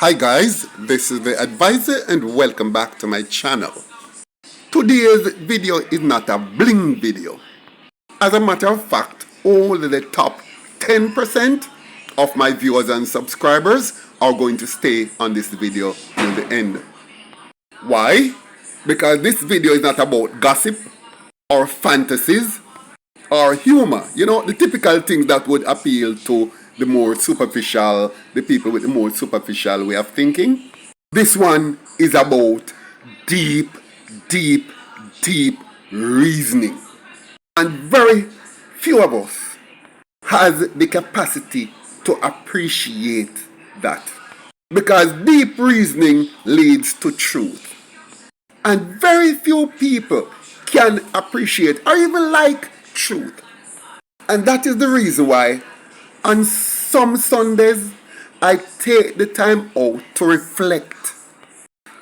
Hi guys, this is the advisor and welcome back to my channel. Today's video is not a bling video. As a matter of fact, only the top 10% of my viewers and subscribers are going to stay on this video till the end. Why? Because this video is not about gossip or fantasies or humor. You know, the typical things that would appeal to the more superficial, the people with the more superficial way of thinking. This one is about deep reasoning. And very few of us has the capacity to appreciate that. Because deep reasoning leads to truth. And very few people can appreciate or even like truth. And that is the reason why on some Sundays I take the time out to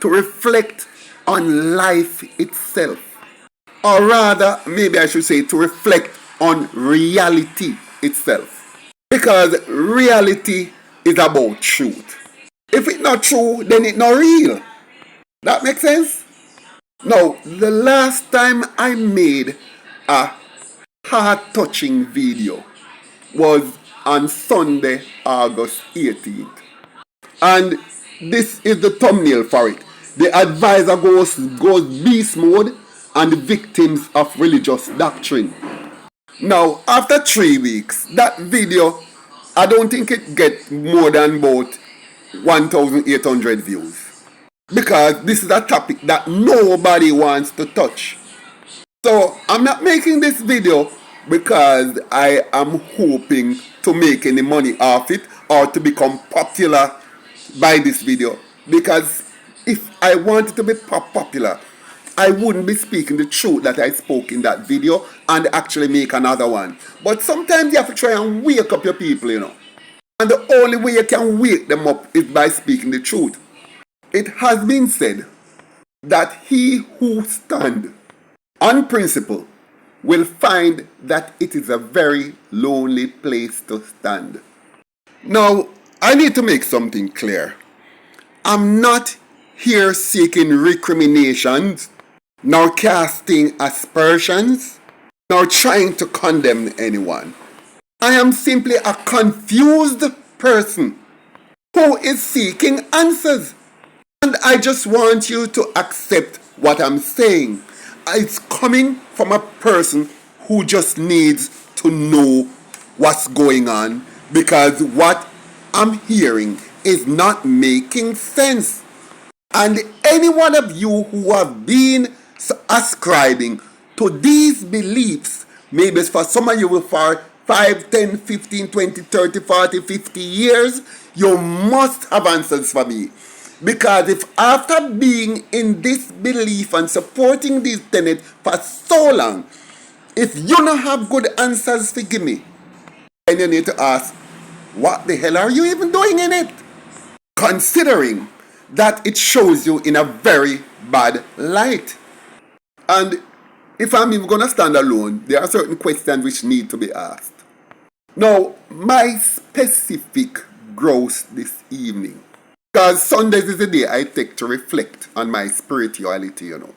reflect on life itself. Or rather, maybe I should say to reflect on reality itself. Because reality is about truth. If it's not true, then it's not real. That makes sense? Now, the last time I made a heart-touching video was on Sunday, August 18th. And this is the thumbnail for it. The advisor goes beast mode on the victims of religious doctrine. Now, after 3 weeks, that video, I don't think it gets more than about 1,800 views. Because this is a topic that nobody wants to touch. So, I'm not making this video because I am hoping to make any money off it or to become popular by this video. Because if I wanted to be popular, I wouldn't be speaking the truth that I spoke in that video and actually make another one. But sometimes you have to try and wake up your people, you know. And the only way you can wake them up is by speaking the truth. It has been said that he who stands on principle will find that it is a very lonely place to stand. Now, I need to make something clear. I'm not here seeking recriminations, nor casting aspersions, nor trying to condemn anyone. I am simply a confused person who is seeking answers. And I just want you to accept what I'm saying. It's coming from a person who just needs to know what's going on, because what I'm hearing is not making sense. And any one of you who have been ascribing to these beliefs, maybe for some of you for 5, 10, 15, 20, 30, 40, 50 years, you must have answers for me. Because if after being in this belief and supporting this tenet for so long, if you don't have good answers for give me, then you need to ask, what the hell are you even doing in it? Considering that it shows you in a very bad light. And if I'm even going to stand alone, there are certain questions which need to be asked. Now, my specific growth this evening, because Sundays is the day I take to reflect on my spirituality, you know.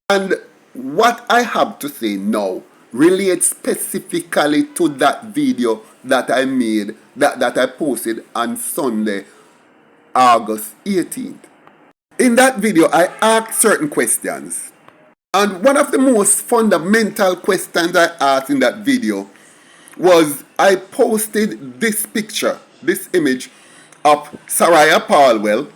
And what I have to say now relates specifically to that video that I made, that I posted on Sunday, August 18th. In that video, I asked certain questions. And one of the most fundamental questions I asked in that video was, I posted this picture, this image of Sarah Parwell.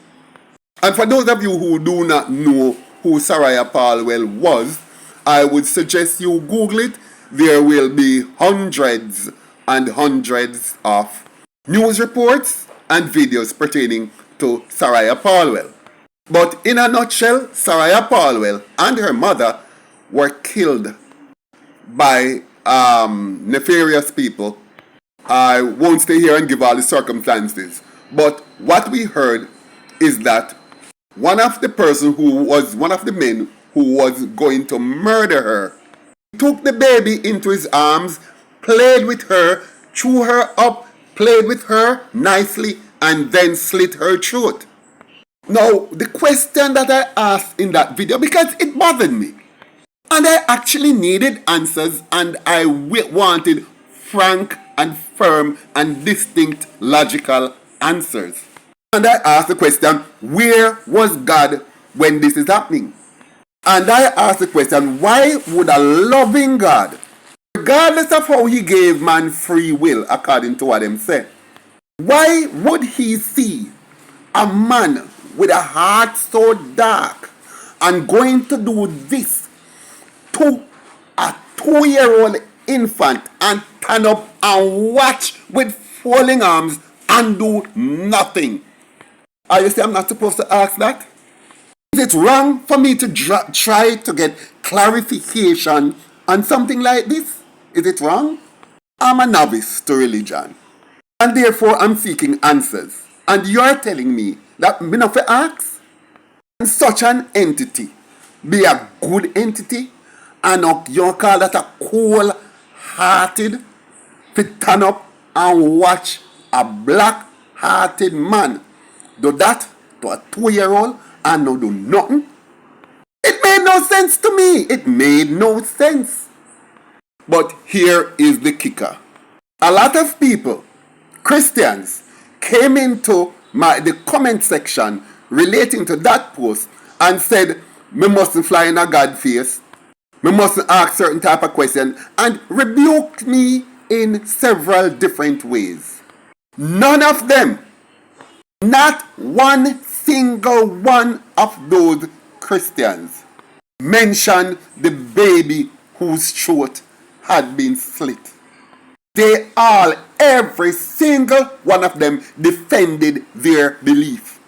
And for those of you who do not know who Sarah Parwell was, I would suggest you Google it. There will be hundreds and hundreds of news reports and videos pertaining to Sarah Parwell. But in a nutshell, Sarah Parwell and her mother were killed by nefarious people. I won't stay here and give all the circumstances. But what we heard is that one of the men who was going to murder her took the baby into his arms, played with her, threw her up, played with her nicely, and then slit her throat. Now, the question that I asked in that video, because it bothered me, and I actually needed answers, and I wanted frank and firm and distinct logical answers. And I asked the question, where was God when this is happening? And I asked the question, why would a loving God, regardless of how he gave man free will, according to what them say, why would he see a man with a heart so dark and going to do this to a 2-year-old infant and stand up and watch with folding arms and do nothing? You say I'm not supposed to ask that? Is it wrong for me to try to get clarification on something like this? Is it wrong? I'm a novice to religion, and therefore I'm seeking answers. And you're telling me that me not to ask? Can such an entity be a good entity? And you call that a cold-hearted to turn up and watch a black-hearted man do that to a 2-year-old and no do nothing? It made no sense to me. It made no sense. But here is the kicker. A lot of people, Christians, came into the comment section relating to that post and said, me mustn't fly in a God face, me mustn't ask certain type of question, and rebuked me in several different ways. None of them, not one single one of those Christians, mentioned the baby whose throat had been slit. They all, every single one of them, defended their belief.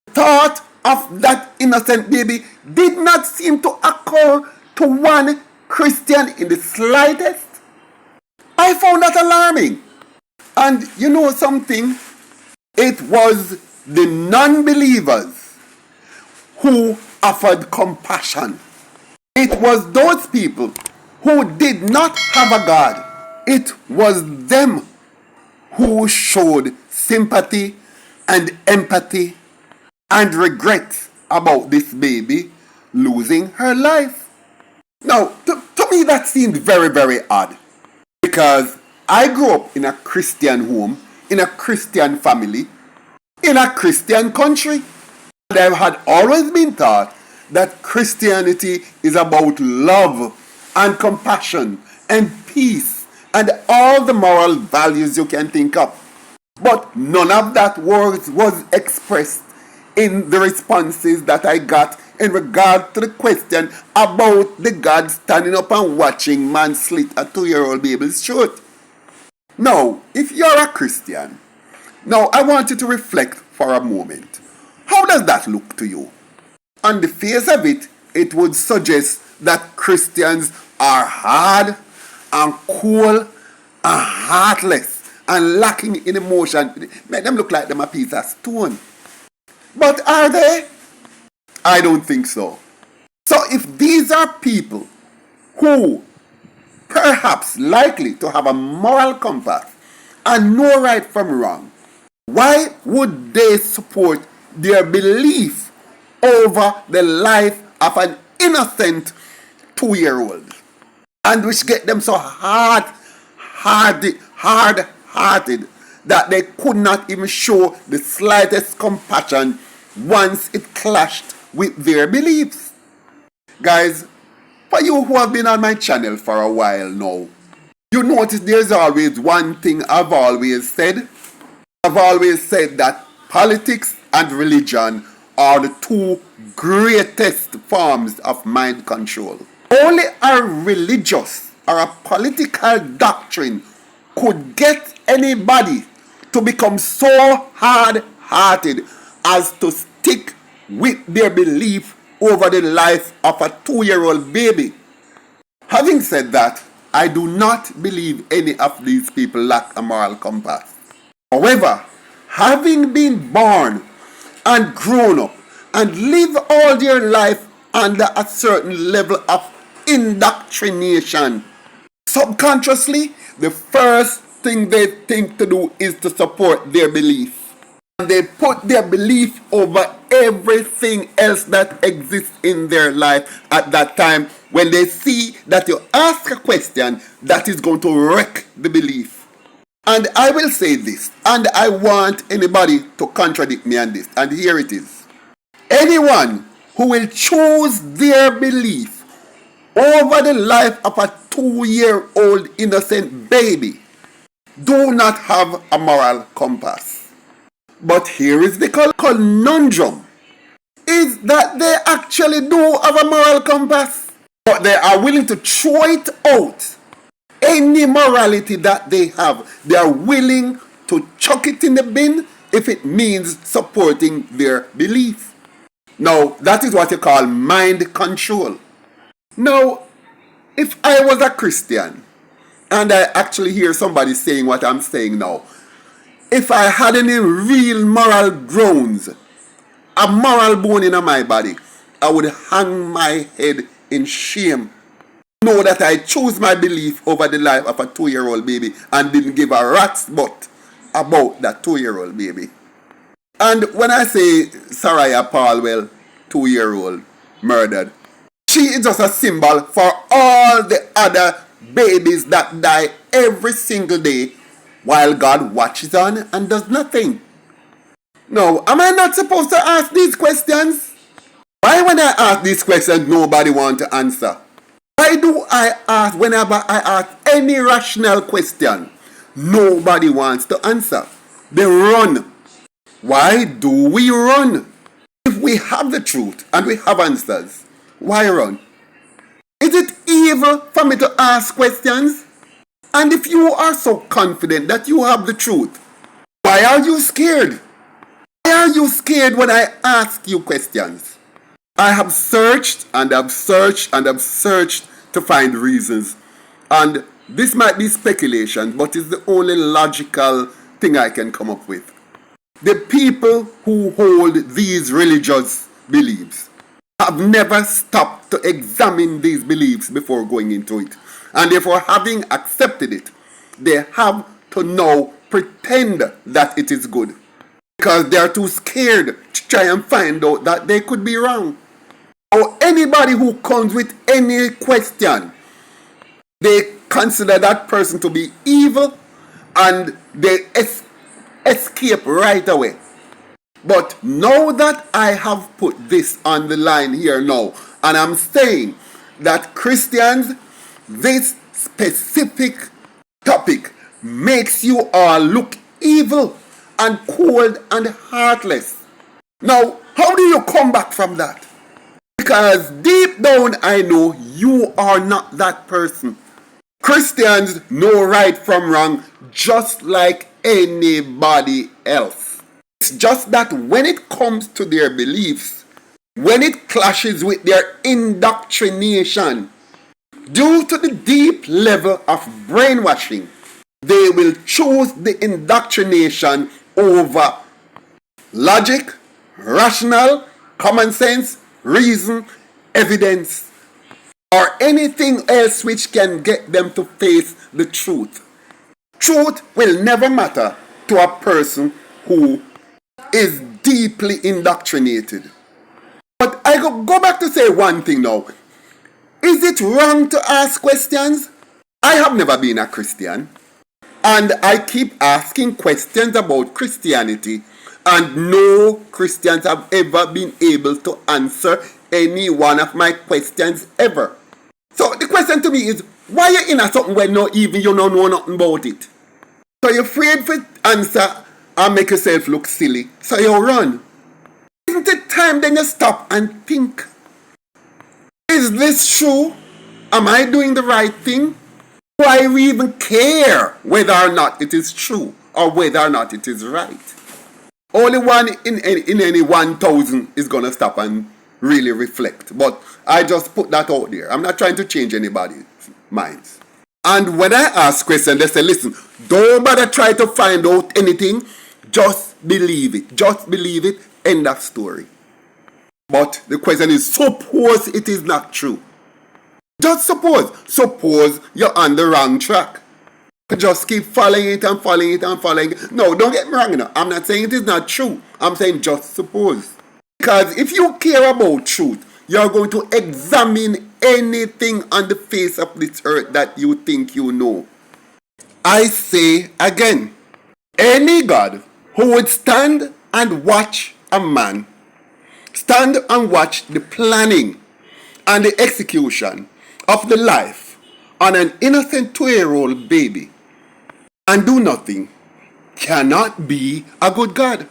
The thought of that innocent baby did not seem to occur to one Christian in the slightest. I found that alarming. And you know something? It was the non-believers who offered compassion. It was those people who did not have a God. It was them who showed sympathy and empathy and regret about this baby losing her life. Now, to me that seemed very, very odd, because I grew up in a Christian home, in a Christian family, in a Christian country. And I had always been taught that Christianity is about love and compassion and peace and all the moral values you can think of. But none of that was expressed in the responses that I got in regard to the question about the God standing up and watching man slit a 2-year-old baby's throat. Now, if you're a Christian, now I want you to reflect for a moment. How does that look to you? On the face of it, it would suggest that Christians are hard and cool and heartless and lacking in emotion. Make them look like them a piece of stone. But are they? I don't think so. So if these are people who perhaps likely to have a moral compass and know right from wrong, why would they support their belief over the life of an innocent 2-year-old? And which get them so hard-hearted that they could not even show the slightest compassion once it clashed with their beliefs. Guys, for you who have been on my channel for a while now, you notice there's always one thing I've always said. I've always said that politics and religion are the two greatest forms of mind control. Only a religious or a political doctrine could get anybody to become so hard-hearted as to stick with their belief over the life of a 2-year-old baby. Having said that, I do not believe any of these people lack a moral compass. However, having been born and grown up and live all their life under a certain level of indoctrination, subconsciously, the first thing they think to do is to support their belief. And they put their belief over everything else that exists in their life at that time when they see that you ask a question that is going to wreck the belief. And I will say this, and I want anybody to contradict me on this, and here it is. Anyone who will choose their belief over the life of a 2-year-old innocent baby do not have a moral compass. But here is the conundrum, is that they actually do have a moral compass, but they are willing to throw it out. Any morality that they have, they are willing to chuck it in the bin if it means supporting their belief. Now, that is what you call mind control. Now, if I was a Christian, and I actually hear somebody saying what I'm saying now, if I had any real moral grounds, a moral bone in my body, I would hang my head in shame. Know that I chose my belief over the life of a 2-year-old baby and didn't give a rat's butt about that 2-year-old baby. And when I say Sarah Parwell, 2-year-old, murdered, she is just a symbol for all the other babies that die every single day while God watches on and does nothing. Now, am I not supposed to ask these questions? Why when I ask these questions, nobody wants to answer? Why do I ask, whenever I ask any rational question, nobody wants to answer? They run. Why do we run? If we have the truth and we have answers, why run? Is it evil for me to ask questions? And if you are so confident that you have the truth, why are you scared? Why are you scared when I ask you questions? I have searched and I've searched and I've searched to find reasons. And this might be speculation, but it's the only logical thing I can come up with. The people who hold these religious beliefs have never stopped to examine these beliefs before going into it. And therefore, having accepted it, they have to now pretend that it is good, because they are too scared to try and find out that they could be wrong. Or anybody who comes with any question, they consider that person to be evil and they escape right away. But now that I have put this on the line here now, and I'm saying that Christians, this specific topic makes you all look evil and cold and heartless. Now, how do you come back from that? Because deep down I know you are not that person. Christians know right from wrong just like anybody else. It's just that when it comes to their beliefs, when it clashes with their indoctrination, due to the deep level of brainwashing, they will choose the indoctrination over logic, rational, common sense, reason, evidence, or anything else which can get them to face the truth. Truth will never matter to a person who is deeply indoctrinated. But I go back to say one thing now. Is it wrong to ask questions? I have never been a Christian, and I keep asking questions about Christianity, and no Christians have ever been able to answer any one of my questions ever. So the question to me is, why you in a something where not even you don't know nothing about it? So you're afraid for answer and make yourself look silly, so you run. Isn't it time then you stop and think? Is this true? Am I doing the right thing? Why we even care whether or not it is true or whether or not it is right? Only one in any 1,000 is going to stop and really reflect. But I just put that out there. I'm not trying to change anybody's minds. And when I ask questions, they say, listen, don't bother try to find out anything. Just believe it. Just believe it. End of story. But the question is, suppose it is not true. Just suppose. Suppose you're on the wrong track. Just keep following it and following it and following it. No, don't get me wrong. I'm not saying it is not true. I'm saying just suppose. Because if you care about truth, you're going to examine anything on the face of this earth that you think you know. I say again, any God who would stand and watch a man, stand and watch the planning and the execution of the life on an innocent 2-year-old baby and do nothing cannot be a good God.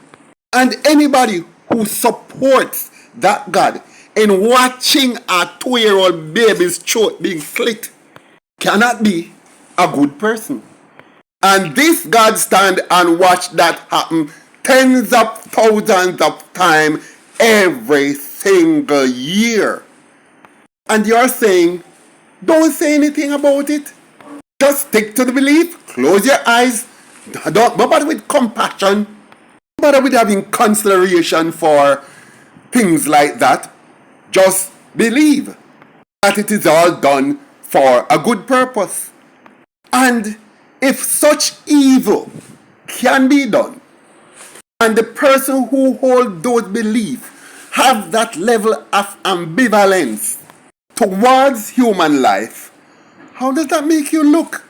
And anybody who supports that God in watching a 2-year-old baby's throat being slit cannot be a good person. And this God stand and watch that happen tens of thousands of times every single year. And you're saying, don't say anything about it. Just stick to the belief, close your eyes, don't bother with compassion, don't bother with having consideration for things like that. Just believe that it is all done for a good purpose. And if such evil can be done, and the person who holds those beliefs have that level of ambivalence towards human life, how does that make you look?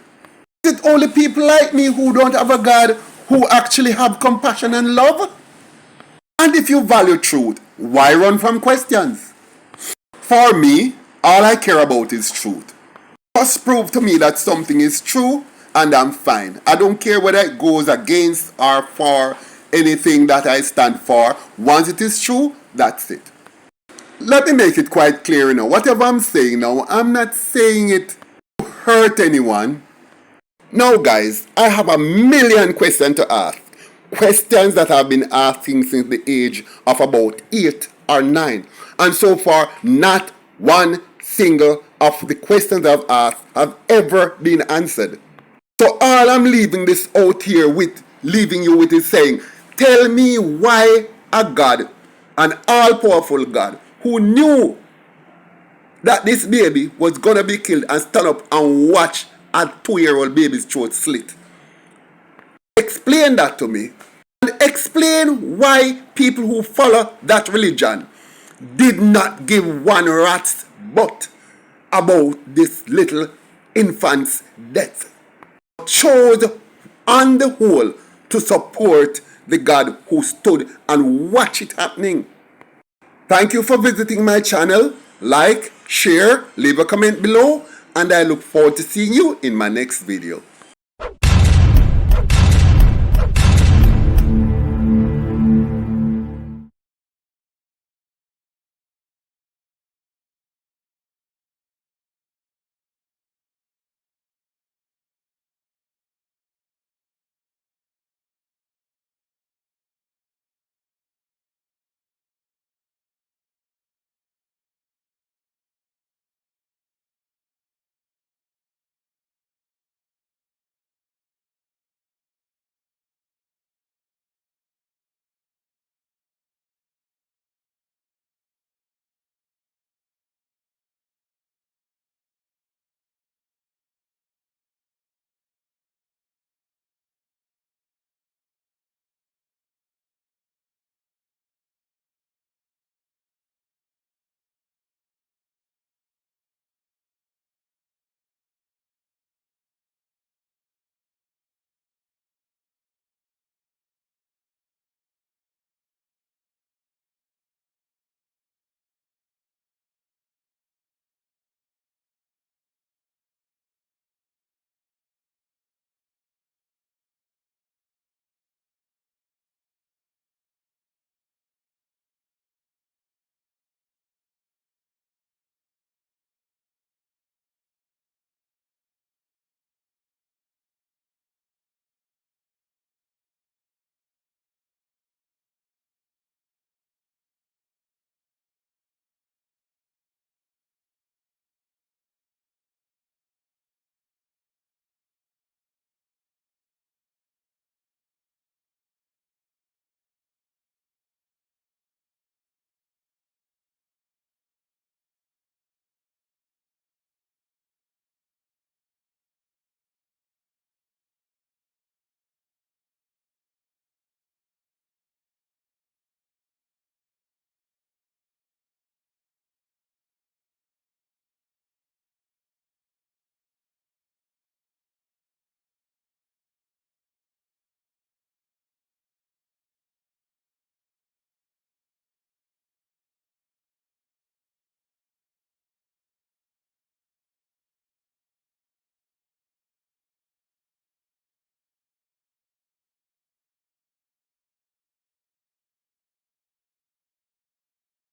Is it only people like me who don't have a God who actually have compassion and love? And if you value truth, why run from questions? For me, all I care about is truth. Just prove to me that something is true and I'm fine. I don't care whether it goes against or for anything that I stand for. Once it is true, that's it. Let me make it quite clear now. Whatever I'm saying now, I'm not saying it to hurt anyone. Now guys, I have a million questions to ask. Questions that I've been asking since the age of about 8 or 9. And so far, not one single of the questions I've asked have ever been answered. So all I'm leaving this out here with, leaving you with is saying, tell me why a God, an all-powerful God, who knew that this baby was gonna be killed and stand up and watch a 2-year-old baby's throat slit. Explain that to me. And explain why people who follow that religion did not give one rat's butt about this little infant's death. Chose on the whole to support the God who stood and watched it happening. Thank you for visiting my channel. Like, share, leave a comment below, and I look forward to seeing you in my next video.